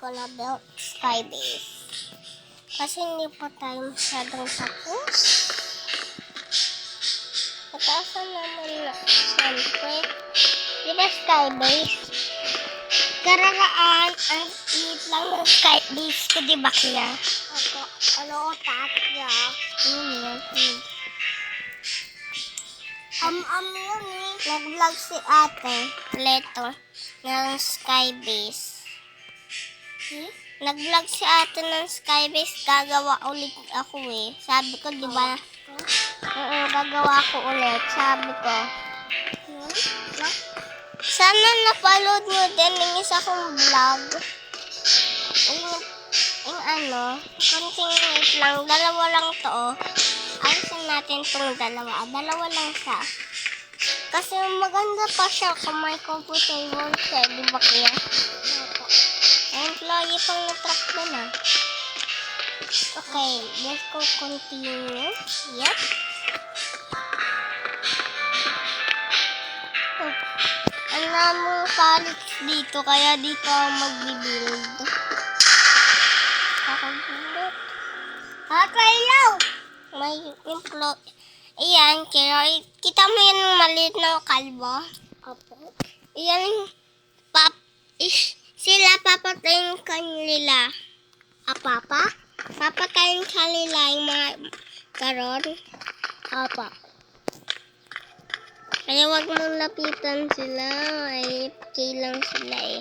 ko na build skybase. Kasi hindi pa tayo masyadong tapos. Nataasan naman na, siyempre. Di ba skybase? Kararaan, ang liit lang ng skybase ko, di ba kaya? Ako, ano ko tatya? Yun. Yun eh. Nag-vlog si ate, Leto, ng skybase. Nag-vlog si ate ng skybase, gagawa ulit ako eh. Sabi ko, di ba? Gagawa ko ulit, sabi ko. Sana napaload nyo din yung isa kong vlog. Konting wait lang, dalawa lang to oh. Alisin natin tong dalawa. Dalawa lang siya. Kasi maganda pa siya kung may comfortable siya, di ba kaya? Employee pang na-truck doon ah. Okay, let's go continue. Yep. Ang namong pallets dito, kaya dito ako mag-build. Kakagulit. Kakailaw! May employee. Ayan, kaya kita mo yan maliit na kalbo? Opo. Ayan, sila papatayin kanila. Papa? Papatayin kanila yung mga karon. Apa. Kaya wag mong lapitan sila. Ay, lang sila eh.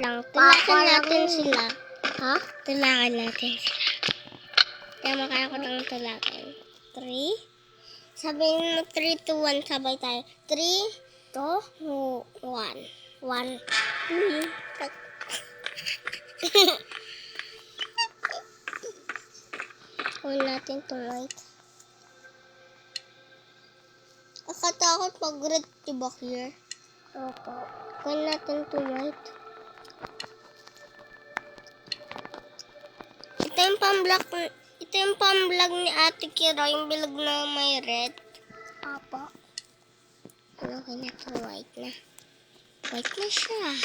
Tulakan natin sila. Ha? Tulakan natin sila. Kaya makaya ko ng tulakan. 3. Sabihin mo 3, 2, 1. Sabay tayo. 3, 2, 1. 1, 2, Kunin natin itong light. Nakatakot pag red, diba here? Opo. Kunin natin itong light. Ito yung pang-vlog ni Ate Kira, yung bilog na may red. Opo. Okay na ito, white na. White na siya.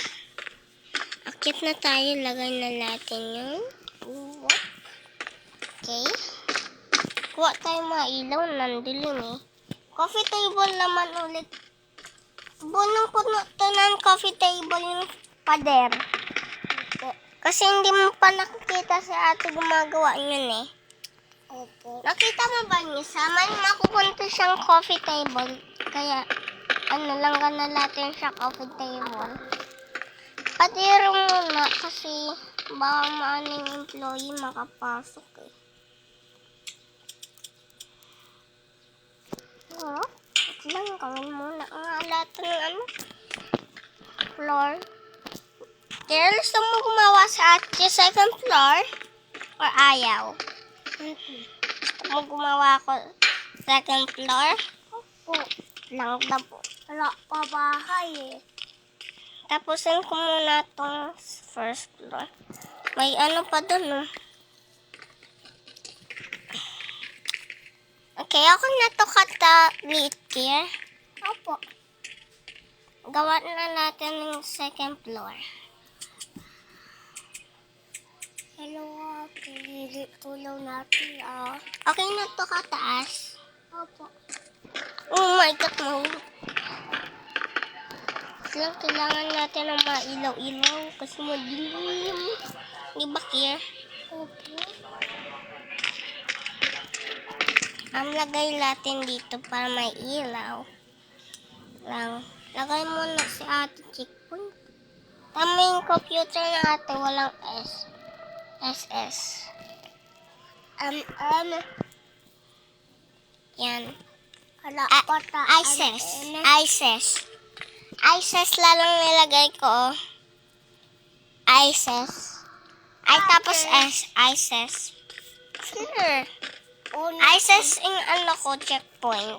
Akit na tayo, lagay na natin yung buwak. Okay. Kuha tayo mga ilaw, nandilim eh. Coffee table naman ulit. Bunong-puno to ng coffee table yung pader. Kasi hindi mo pa nakikita si ate gumagawa yun eh. Opo. Nakita mo ba niya? May makukunti siyang coffee table. Kaya, langgan na natin siya coffee table. Patiro muna kasi baka maaning employee makapasok eh. Lang, gawin muna ang lahat ng floor. Kaya gusto mo gumawa sa ate second floor? Or ayaw? Gusto mo gumawa ko second floor? Opo. Lang na po. Wala pa bahay eh. Tapusin ko muna itong first floor. May pa dun oh. Okay, ako na to lit here. Opo. Gawa na natin yung second floor. Hello, tulong natin Okay na to kataas. Opo. Oh my God, no. Kailangan natin ng mga ilaw-ilaw kasi madilim. Di ba, Kier? Opo. Ang lagay natin dito para may ilaw. Lagay mo na si ate checkpoint. Tama yung computer na ate, walang S. SS. Yan. ISIS lalang nilagay ko. ISIS. Ay, tapos S. ISIS. Sure. ISIS yung ko, checkpoint.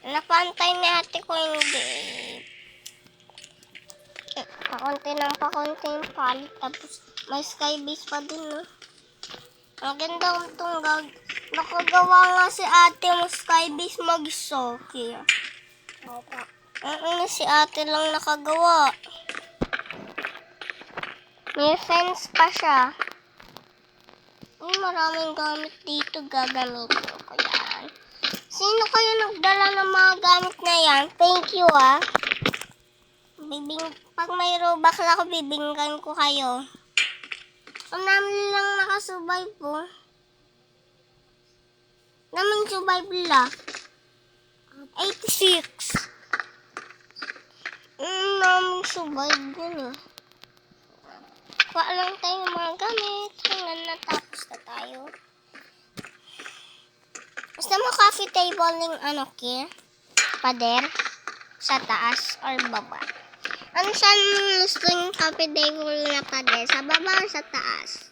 Napantay ni ate ko hindi. Pakunti yung palit. Tapos may skybase pa din, no? Ang ganda itong nakagawa nga si ate mo skybase mag-soki. Opo. Si ate lang nakagawa. May fence pa siya. May maraming gamit dito, gagamitin ko yan. Sino kayo nagdala ng mga gamit na yan? Thank you, ah. Pag may Robux ako, bibinggan ko kayo. Ang namin lang nakasurvive po. Naman survive lang. 86. Namin survive yun, eh. Kuha lang tayo mga gamit. Hanggang natapos na tayo. Gusto mo coffee table ng pader? Sa taas or baba? Ano saan gusto yung coffee table na pader? Sa baba or sa taas?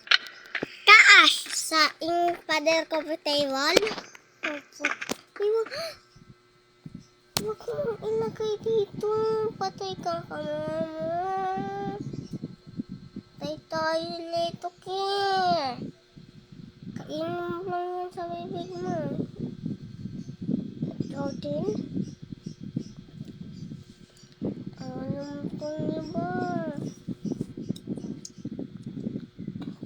Taas! Sa yung pader coffee table? Huwag mo ilagay dito. Patay ka ka, mama. Patay tayo nito, Kir. Kainin mo lang yan sa bibig mo. Ikaw din. Alam ko niyo ba?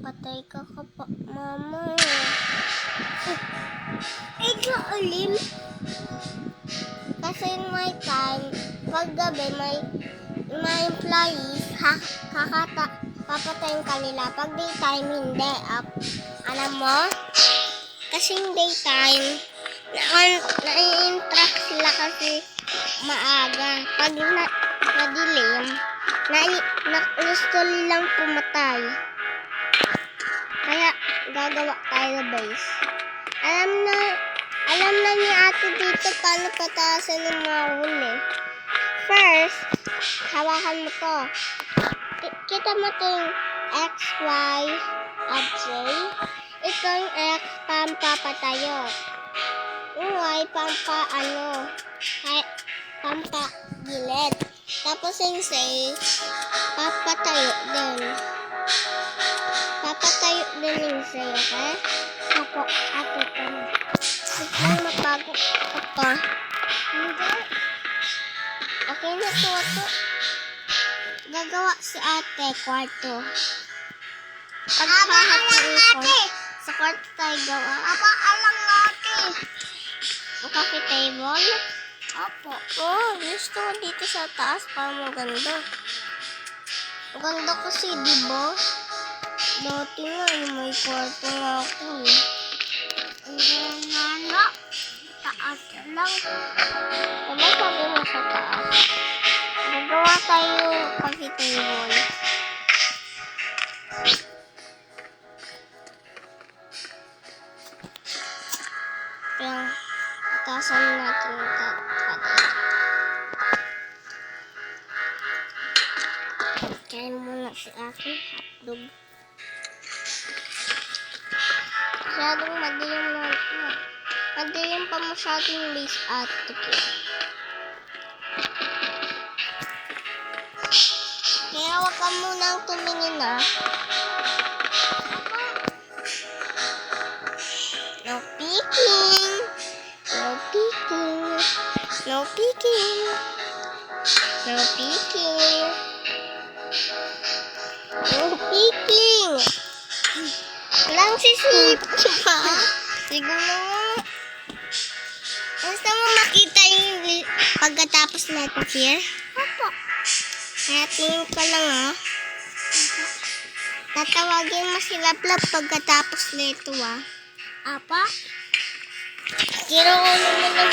Patay ka ka pa, mama. Ikaw ulim. Kasi in my time, pag gabi, may employees, papatayin kanila. Pag daytime, hindi. Alam mo? Kasi in daytime, na-interact sila kasi maaga. Pag nadilim, gusto nilang pumatay. Kaya, gagawa tayo ng base. Alam na ni ate dito paano pataasan ng mga huli. First, hawakan mo to. Kita mo to yung X, Y, at Z. Ito yung X, pampapatayo. Yung Y, pampagilid. Tapos yung Z, papatayo din. Papatayo din yung Z, okay? Ako, ate ko na. Sige, mapagod ka pa. Hindi. Okay na to. Gagawa si ate, kwarto. Paghahatiin ko, sa kwarto tayo gawa. Alang ate. O coffee table? Opo. Gusto ko dito sa taas para maganda. Maganda kasi, diba? Dati nga, may kwarto nga ako, eh. Nga, taas lang. Diba sabi mo sa taas? Gagawa tayo coffee table. Kaya, itasan natin yung pader. Kain muna si aking hotdog. Masyadong madilim na. Madilim pa masyadong base at tukyo. Kaya wag ka munang tumingin, na. No peeking. No peeking. No peeking. No peeking. No peeking. Walang sisip pa. Siguro nga. Basta mo makita yung pagkatapos natin here. Opo. Kaya tingin ka lang, ah. Tatawagin mo si Laplap pagkatapos nito, ah. Apa? Kiro ulo mo naman.